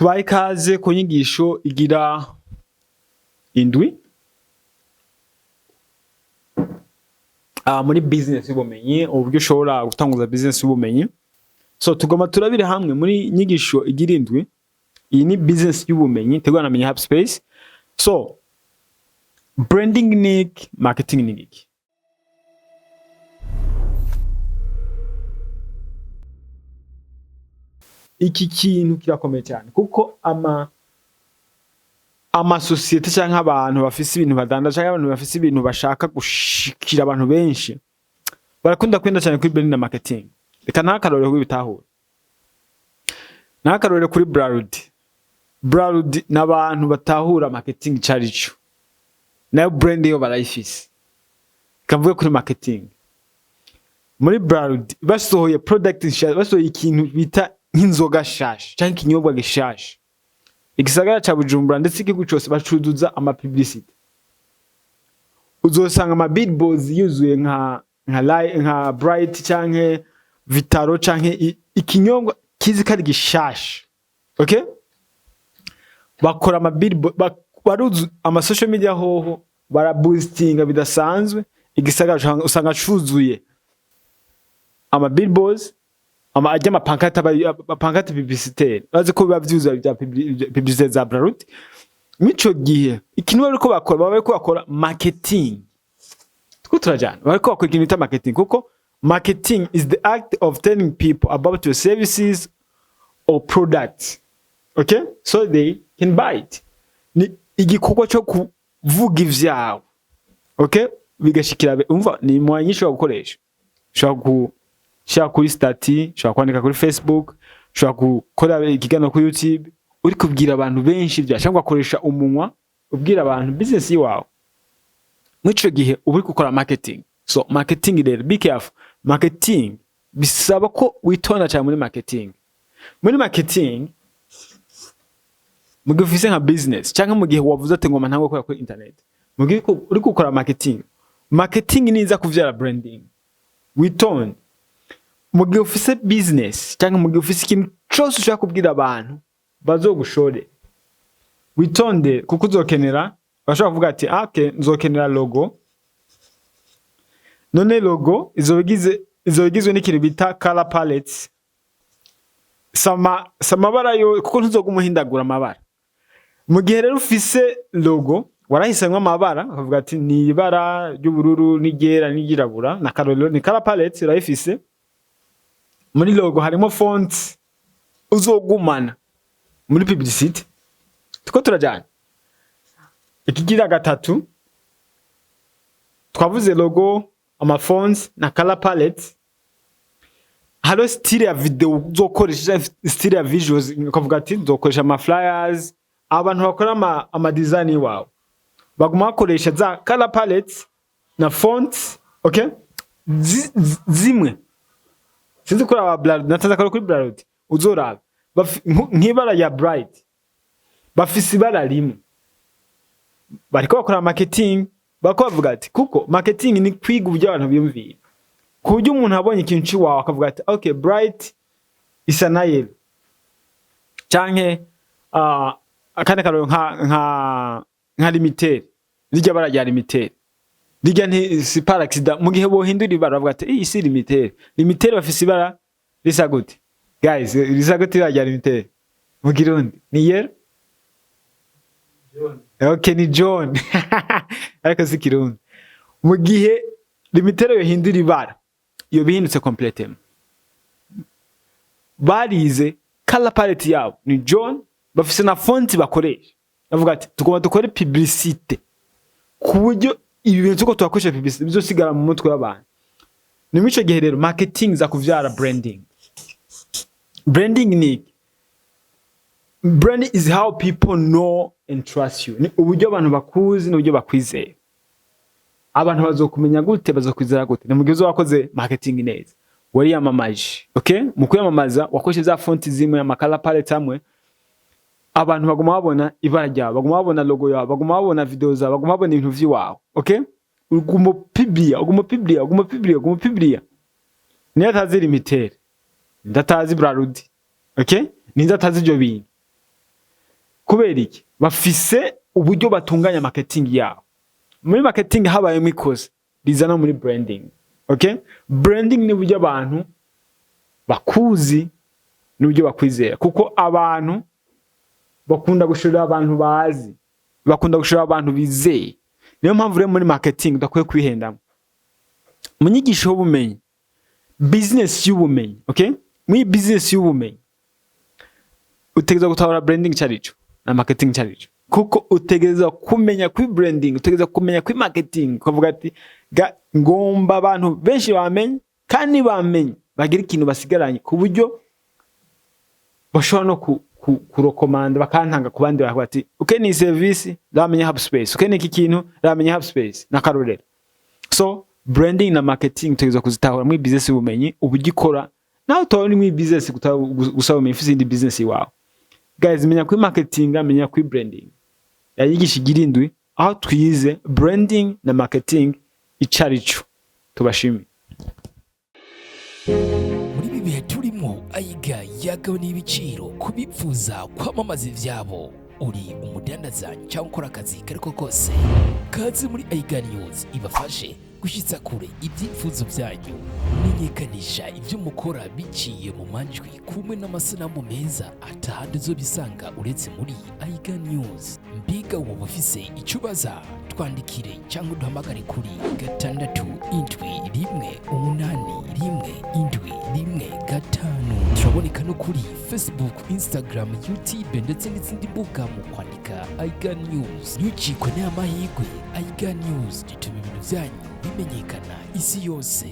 Tubaye ikaze ku nyigisho igira indwi muri business y'ubumenyi, uburyo ushobora gutanguza business y'ubumenyi. So tugoma turabire hamwe muri nyigisho igira indwi. Iyi ni business y'ubumenyi tegwa na Menya Space. So branding ni marketing ni iki? Iki kintu kirakomeye cyane kuko ama societe cyangwa abantu bafise ibintu badanda cyangwa abantu bafise ibintu bashaka gushikira abantu benshi barakunda kwenda cyane kuri branding na marketing. Reka ntakarore kubitahura. Ntakarore kuri Burundi n'abantu batahura marketing cyarico. Nayo brand yo barayifise. Kavuye kuri marketing. Muri Burundi basohoye product nshya, basohoye ikintu bita nk'inzoga shasha cyangwa ikinyobwa gishasha. Igisagara ca Bujumbura ndetse igihugu cyose bacuduza ama publicity. Uzosanga ama billboards yuzuye nka Bright canke Vitaro canke ikinyobwa kizi kari gishasha. Okay? Bakora ama billboard baruzu ama social media hoho baraboostinga bidasanzwe, igisagara usanga cuzuye ama billboards ajya pankate publicitaire. Bazi ko biba vyuza bya publicité za Burundi. Mico gihe ikintu bariko bakora marketing. Tuko turajana bariko bakora ikintu bita marketing kuko marketing is the act of telling people about your services or products. Okay? So they can buy it. Ni igikorwa cyo kuvuga ivyawe. Okay? Bigashikira umva ni mwanyisho gukoresha. Shaka kuri stati, shaka kwandika kuri Facebook, shaka gukora ikiganiro kuri YouTube, uri kubwira abantu benshi bya cyangwa akoresha umunwa ubwira abantu business yawe. Mwico gihe uri gukora marketing. So marketing rero be careful. Marketing bisaba ko witonda cyane muri marketing. Muri marketing mugihe ufise nka business cyangwa mu gihe wavuze ati ngoma ntango gukora kuri internet. Mugihe uri gukora marketing. Marketing niza kuvyara branding. Witonda. Mugihe ufise business cyangwa mugihe ufise ikintu cyose ushaka kubwira abantu bazogushore, witonde kuko uzokenera. Bashaka kuvuga ati okay nzokenera logo, none logo izogizwe n'ikintu bita color palettes. Samabara yo kuko ntuzogumuhindagura amabara. Mugihe rero ufise logo warahisemwe amabara ukavuga ati ni ibara ry'ubururu n'igera n'igirabura na karolo ni color palettes urayifise. Muri logo harimo fonts uzogumana muri publicity. Tuko turajana ikigira gatatu twavuze logo, ama fonts na color palettes. Halo style ya video uzokoresha, style ya visuals ukavuga ati uzokoresha ama flyers. Abantu bakora ama design wawe baguma bakoresha za color palettes na fonts. Okay? Zimwe sinzi kuri aba Blood nataza kuri Blood uzoraba nk'ibara ya Bright bafise ibara rimwe. Bariko bakora marketing bavuga ati kuko marketing ni kwiga uburyo abantu biyumvira. Ku buryo umuntu abonye ikintu ciwawe akavuga ati okay Bright isa na yellow canke akandi karo nka limited rijya bara rya limited rijya nti si par accident. Mu gihe bohindura ibara bavuga ati iyi si limited bafise ibara risa gute guys, risa gute rya limited mu Kirundi ni yellow. Okay ni John ariko si Kirundi. Mu gihe limited yohindura ibara iyo bihindutse complètement. Barize color palette yabo ni John, bafise na font bakoresha. Bavuga ati tugomba dukore publicité ku buryo ibi bintu uko twakoresha publicité bizosigara mu mutwe w'abantu. Ni mico gihe rero marketing za kuvyara branding. Branding is how people know and trust you. Ni uburyo abantu bakuzi n'uburyo bakwizeye. Abantu bazokumenya gute, bazokwizera gute? Ni mugihe wakoze marketing neza. Wari yamamaje. Okay? Mu kuyamamaza wakoresha za font zimwe, ama color palette amwe. Abantu baguma babona ibara ryawe, baguma babona logo yawe, baguma babona video zawe, baguma babona ibintu vyiwawe. Okay? Ugumo publia. Ni atazi limited. Ndatazi Burundi. Okay? Ni ndatazi ibyo bintu. kubera iki bafise uburyo batunganya marketing yabo. Muri marketing habayemo ikoze rizana muri branding. Okay, branding ni uburyo abantu bakuzi n'uburyo bakwizera, kuko abantu bakunda gushora abantu bazi, bakunda gushora abantu bizeye. Niyo mpamvu rero muri marketing udakwiye kwihendamo. Mu nyigisho y'ubumenyi, business y'ubumenyi, okay, muri business y'ubumenyi utegereza gutahura branding cyarico na marketing cyarico, kuko utegereza kumenya kuri branding, utegereza kumenya kuri marketing, kuvuga ati ngomba abantu benshi bamenye kandi bamenye bagira ikintu basigaranye ku buryo bashobora no kurokomanda bakantanga ku bandi bavuga ati okay ni service ramenya hub space, okay ni iki kintu ramenya hub space na karorero. So branding na marketing tugiye kuzitahura muri business y'ubumenyi ubugikora nawe utari muri business gusaba umenye ifindi business iwawe. Guys, menya kuri marketing, menya kuri branding. Yayigisha igirindwi aho twize branding na marketing icarico. Tubashimi. Muri bibihe turimo ayiga yagawe n'ibiciro kubipfuza kwamamaza ivyabo. Uri umudandaza cyangwa ukora akazi kariko kose, kazi muri IgaNews ibafashe gushitsa kure ibyifuzo byanyu. Menyekanisha ibyo mukora biciye mu manjwi kumwe n'amasanamu meza atahandi zo bisanga uretse muri IgaNews. Mbiga wowe ufise icyo baza twandikire cyangwa duhamagare kuri 6718115. Turaboneka no kuri Facebook, Instagram, YouTube ndetse n'izindi mbuga mu kwandika IgaNews. Ntukikwe n'amahirwe. IgaNews gituma ibintu byanyu bimenyekana isi yose.